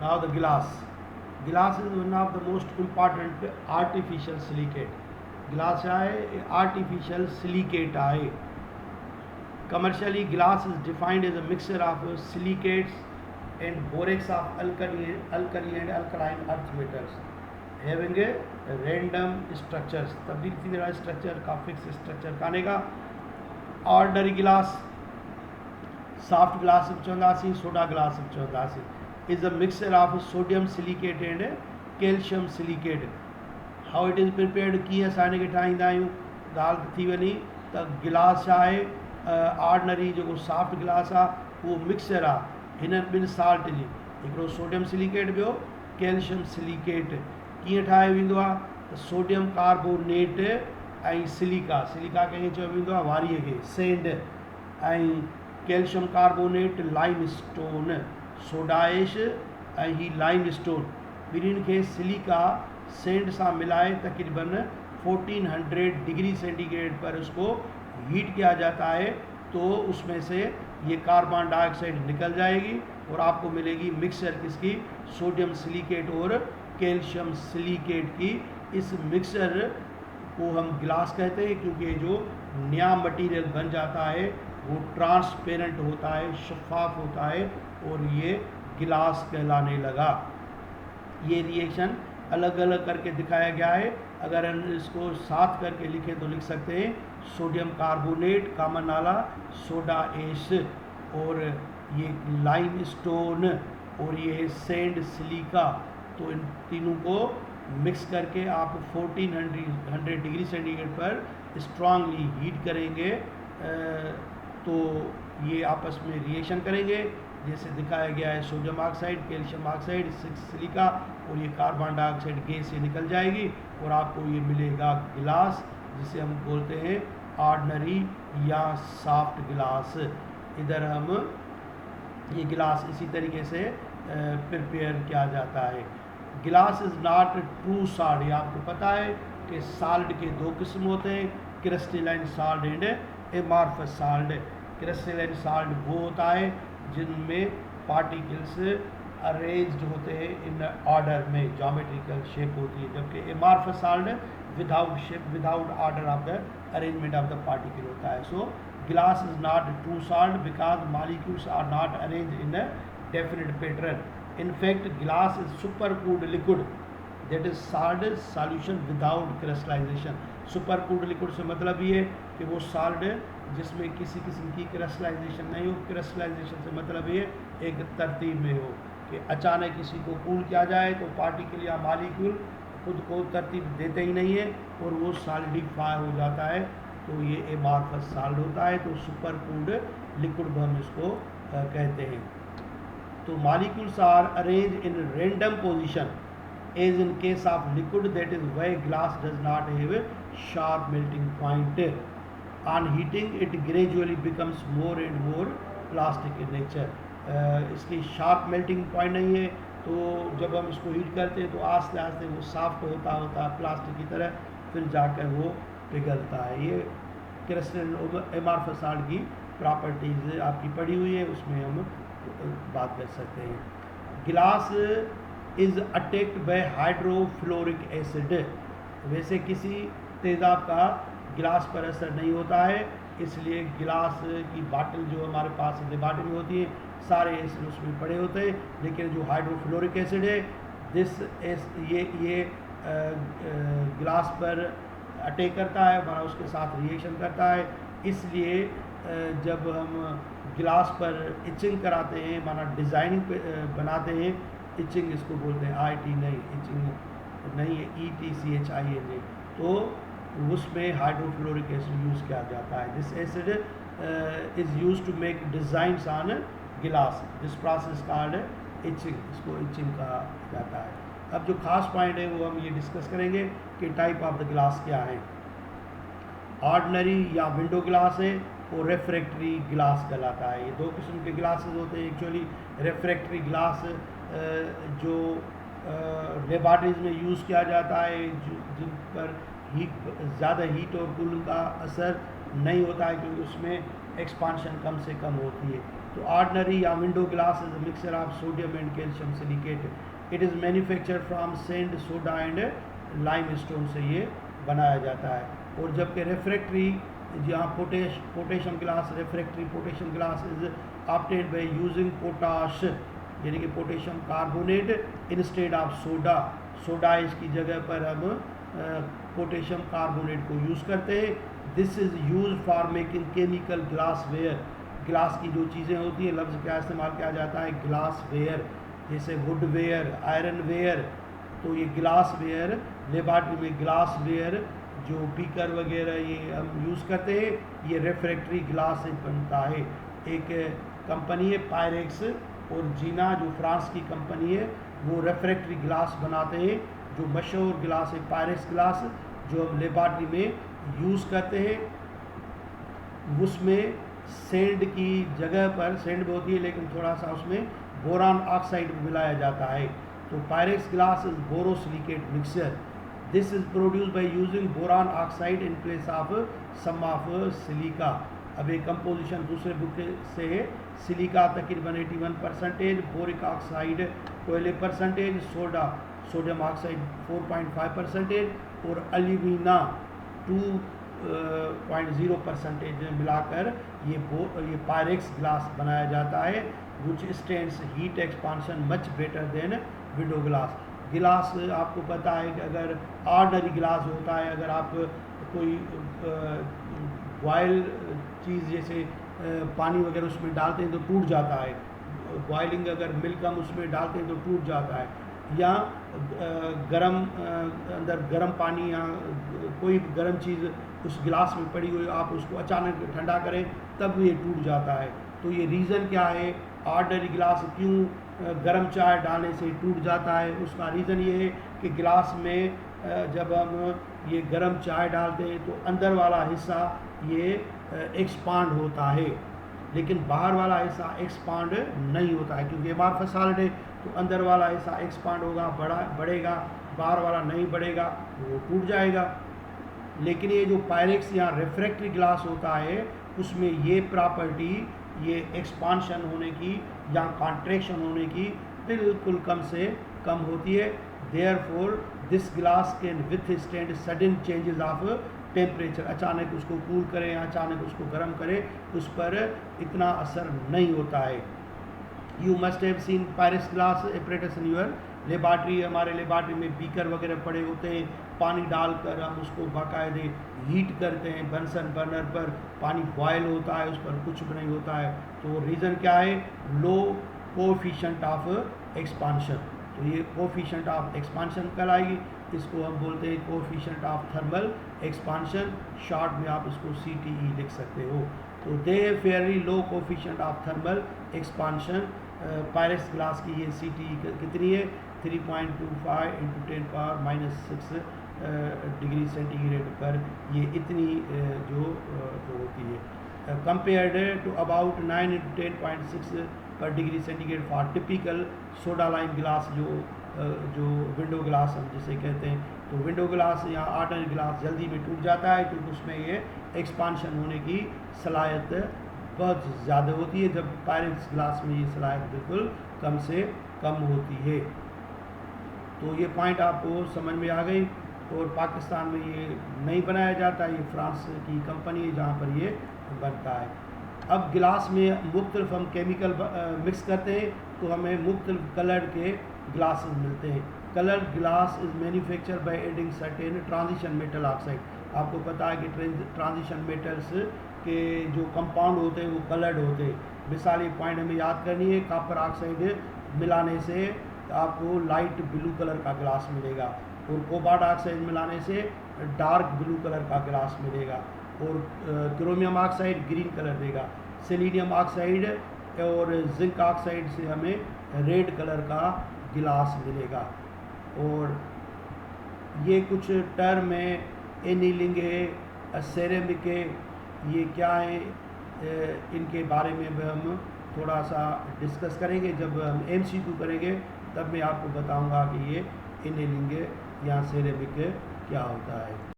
Now the glass. Glass is one of the most important artificial silicate. Glass है artificial silicate है. Commercially, glass is defined as a mixture of silicates and borax of alkali and alkaline earth metals having a random structures. तब्दील की तरह structure का fix structure काने का. Ordinary गिलास, soft glass चवंदासीं, सोडा ग्लास चवंदासीं, is a mixture of sodium silicate and calcium silicate. How it is prepared, कीअं असां हिनखे ठाहींदा आहियूं. ॻाल्हि थी वञी त गिलास छा आहे, ऑर्डनरी जेको सॉफ्ट गिलास आहे उहो मिक्सचर आहे हिननि ॿिनि साल्ट जी, हिकिड़ो सोडियम सिलिकेट, ॿियो कैल्शियम सिलिकेट. कीअं ठाहियो वेंदो आहे त सोडियम कार्बोनेट ऐं सिलिका, सिलिका कंहिंखे चयो वेंदो आहे वारीअ खे, सेंड, ऐं calcium carbonate limestone, soda ash ऐं ही लाइम स्टोन, ॿिन्हिनि खे सिलिका सेंड सां मिलाए तकरीबन 1400 डिग्री सेंटीग्रेड पर उसको हीट किया जाता है तो उसमें से ये कार्बन डाइऑक्साइड निकल जाएगी और आपको मिलेगी मिक्सचर किसकी, सोडियम सिलिकेट और कैल्शियम सिलिकेट की. इस मिक्सचर को हम गिलास कहते हैं क्योंकि जो नया मटेरियल बन जाता है वो ट्रांसपेरेंट होता है, शफाफ होता है और ये गिलास कहलाने लगा. ये रिएक्शन अलग अलग करके दिखाया गया है. अगर हम इसको साथ करके लिखें तो लिख सकते हैं सोडियम कार्बोनेट कॉमन नाला, सोडा एश, और ये लाइम स्टोन और ये है सेंड सिलिका. तो इन तीनों को मिक्स करके आप 1400 डिग्री सेंटीग्रेड पर स्ट्रांगली हीट करेंगे तो ये आपस में रिएक्शन करेंगे जैसे दिखाया गया है. Sodium oxide, calcium oxide, silica और ये कार्बन डाइऑक्साइड गैस से निकल जाएगी और आपको ये मिलेगा गिलास, जिसे हम बोलते हैं ऑर्डनरी या सॉफ्ट गिलास. इधर हम ये गिलास इसी तरीके से प्रिपेयर किया जाता है. गिलास इज़ नॉट ट्रू सॉल्ट. ये आपको पता है कि सॉल्ट के दो किस्म होते हैं, crystalline salt and amorphous salt. Crystalline salt वो होता है जिनमें पार्टिकल्स अरेंज्ड होते हैं इन ऑर्डर में, ज्योमेट्रिकल शेप होती है, जबकि amorphous salt without shape, without order of the arrangement of the particle होता है. सो glass is not true salt because molecules are not arranged in a definite pattern. In fact, glass is supercooled liquid, that is salt solution without crystallization. supercooled liquid से मतलब ये कि वो salt जिसमें किसी किस्म की क्रिस्टलाइजेशन नहीं हो. क्रिस्टलाइजेशन से मतलब ये एक तरतीब में हो कि अचानक किसी को कूल किया जाए तो पार्टिकल या मॉलिक्यूल खुद को तरतीब देते ही नहीं है और वो सॉलिडिफाई हो जाता है, तो ये एमॉर्फस सॉल्ट होता है. तो सुपर कूल्ड लिक्विड हम इसको कहते हैं. तो molecules are arrange in random position as in case of liquid, that is why glass does not have sharp melting point. On heating it gradually becomes more and more plastic in nature. इसकी sharp melting point नहीं है, तो जब हम इसको heat करते हैं तो आस्ते आस्ते वो सॉफ्ट होता होता प्लास्टिक की तरह फिर जाकर वो पिघलता है. ये क्रिस्टल एमॉर्फस सॉल्ट की प्रॉपर्टीज़ आपकी पड़ी हुई है, उसमें हम बात कर सकते हैं. गिलास is attacked by hydrofluoric acid. वैसे किसी तेज़ाब का गिलास पर असर नहीं होता है, इसलिए गिलास की बाटल जो हमारे पास डिब्बे में होती है सारे एसिड उसमें पड़े होते हैं, लेकिन जो हाइड्रोफ्लोरिक एसिड है ये गिलास पर अटैक करता है, माना उसके साथ रिएक्शन करता है. इसलिए जब हम गिलास पर इचिंग कराते हैं, माना डिज़ाइनिंग बनाते हैं, इचिंग इसको बोलते हैं, IT नहीं, इचिंग नहीं है, ETCHING, तो उसमें हाइड्रोफ्लोरिक एसिड यूज़ किया जाता है. This acid is use to make designs on glass. This process called etching, इसको इचिंग कहा जाता है. अब जो खास पॉइंट है वो हम ये डिस्कस करेंगे कि टाइप ऑफ द ग्लास क्या है. ऑर्डनरी या विंडो ग्लास है और रेफ्रेक्टरी ग्लास कहलाता है. ये दो किस्म के ग्लासेस होते हैं एक्चुअली. रेफ्रेक्टरी ग्लास जो लेबॉरेटरीज में यूज़ किया जाता है, जिन पर ज़्यादा हीट और कूलिंग का असर नहीं होता है क्योंकि उसमें एक्सपांशन कम से कम होती है. तो ऑर्डिनरी या window glass is a mixture of sodium and calcium silicate. It is manufacture from sand, soda and limestone से ये बनाया जाता है। और जबकि रेफ्रैक्ट्री, जहाँ potassium glass, refractory potassium glass is obtained by using potash, यानी कि potassium carbonate instead of soda. Soda इसकी जगह पर हम पोटेशियम कार्बोनेट को यूज़ करते हैं। This is use for making chemical glass ware. Glass की जो चीज़ें होती हैं, लफ्ज़ क्या इस्तेमाल किया जाता है, ग्लास वेयर, जैसे वुड वेयर, आयरन वेयर। तो ये ग्लास वेयर, लेबॉर्ट्री में ग्लास वेयर जो बीकर वगैरह ये हम यूज़ करते हैं, ये रेफ्रैक्ट्री ग्लास से बनता है। एक कंपनी है पायरेक्स और जीना, जो फ्रांस की कंपनी है, वो रेफ्रैक्ट्री ग्लास बनाते हैं। जो मशहूर ग्लास है पायरेक्स ग्लास, जो हम लेबॉर्ट्री में यूज़ करते हैं, उसमें सैंड की जगह पर, सैंड होती है लेकिन थोड़ा सा उसमें बोरान ऑक्साइड मिलाया जाता है। तो Pyrex glass is borosilicate mixture. This is produce by using boron oxide in place of some of silica. अब एक कंपोजिशन दूसरे बुक से है, सिलिका तकरीबन 81%, boric oxide 12%, soda sodium oxide 4.5% और एल्यूमिना 2.0% मिलाकर ये पायरेक्स ग्लास बनाया जाता है, विच stands heat expansion much better than window glass. गिलास आपको पता है कि अगर ऑर्डनरी गिलास होता है, अगर आप कोई बॉयल चीज़ जैसे पानी वगैरह उसमें डालते हैं तो टूट जाता है, बॉयलिंग अगर मिल्क हम उसमें डालते हैं तो टूट जाता है, या गरम अंदर गरम पानी या कोई गरम चीज़ उस गिलास में पड़ी हुई, आप उसको अचानक ठंडा करें तब ये टूट जाता है। तो ये रीज़न क्या है, ऑर्डिनरी गिलास क्यों गरम चाय डालने से टूट जाता है, उसका रीज़न ये है कि गिलास में जब हम ये गरम चाय डालते हैं तो अंदर वाला हिस्सा ये एक्सपांड होता है, लेकिन बाहर वाला हिस्सा एक्सपांड नहीं होता है, क्योंकि अमारफस सॉलिड है तो अंदर वाला हिस्सा एक्सपांड होगा, बढ़ेगा, बाहर वाला नहीं बढ़ेगा, वो टूट जाएगा। लेकिन ये जो पायरेक्स या रेफ्रैक्ट्री ग्लास होता है, उसमें ये प्रॉपर्टी, ये एक्सपांशन होने की या कॉन्ट्रैक्शन होने की बिल्कुल कम से कम होती है। Therefore this glass can withstand sudden changes of temperature. अचानक उसको कूल करें, अचानक उसको गर्म करें, उस पर इतना असर नहीं होता है। You must have seen Pyrex glass apparatus in your laboratory. हमारे लेबॉर्ट्री में बीकर वगैरह पड़े होते हैं, पानी डालकर हम उसको बाकायदे हीट करते हैं, बंसन बर्नर पर पानी बॉयल होता है, उस पर कुछ भी नहीं होता है। तो रीज़न क्या है, लो कोएफिशिएंट ऑफ एक्सपांशन। तो ये कोएफिशिएंट ऑफ एक्सपांशन कहलाएगी, इसको हम बोलते हैं coefficient of thermal expansion, short में आप इसको CTE लिख सकते हो। तो they fairly low coefficient of thermal expansion. Pyrex glass की ये CTE कितनी है, 3.25 × 10⁻⁻6 डिग्री सेंटीग्रेड पर ये इतनी जो होती है, कंपेयर्ड टू अबाउट 9 × 10.6 पर degree centigrade for typical soda lime glass, जो विंडो ग्लास हम जिसे कहते हैं। तो विंडो ग्लास या ऑर्डिनरी ग्लास जल्दी में टूट जाता है क्योंकि उसमें ये एक्सपांशन होने की सलाहियत बहुत ज़्यादा होती है, जब पायरेक्स ग्लास में ये सलाहियत बिल्कुल कम से कम होती है। तो ये पॉइंट आपको समझ में आ गई। और पाकिस्तान में ये नहीं बनाया जाता, ये फ्रांस की कंपनी है जहाँ पर ये बनता है। अब गिलास में मुख्तलिफ हम केमिकल मिक्स करते हैं तो हमें मुख्तलिफ कलर के ग्लासेस मिलते हैं। Colour glass is manufacture by adding certain transition metal oxide. आपको पता है कि ट्रांजिशन मेटल्स के जो कंपाउंड होते हैं वो कलर्ड होते हैं। मिसाल ये पॉइंट हमें याद करनी है, कॉपर ऑक्साइड मिलाने से आपको लाइट ब्लू कलर का ग्लास मिलेगा, और कोबाल्ट ऑक्साइड मिलाने से डार्क ब्लू कलर का ग्लास मिलेगा, और क्रोमियम ऑक्साइड ग्रीन कलर देगा। सेलेनियम ऑक्साइड और जिंक ऑक्साइड से हमें रेड कलर का गिलास मिलेगा। और ये कुछ टर्म है, एनीलिंग है, सेरेमिक है, ये क्या है, इनके बारे में हम थोड़ा सा डिस्कस करेंगे। जब हम MCQ करेंगे तब मैं आपको बताऊंगा कि ये एनीलिंग या सेरेमिक क्या होता है।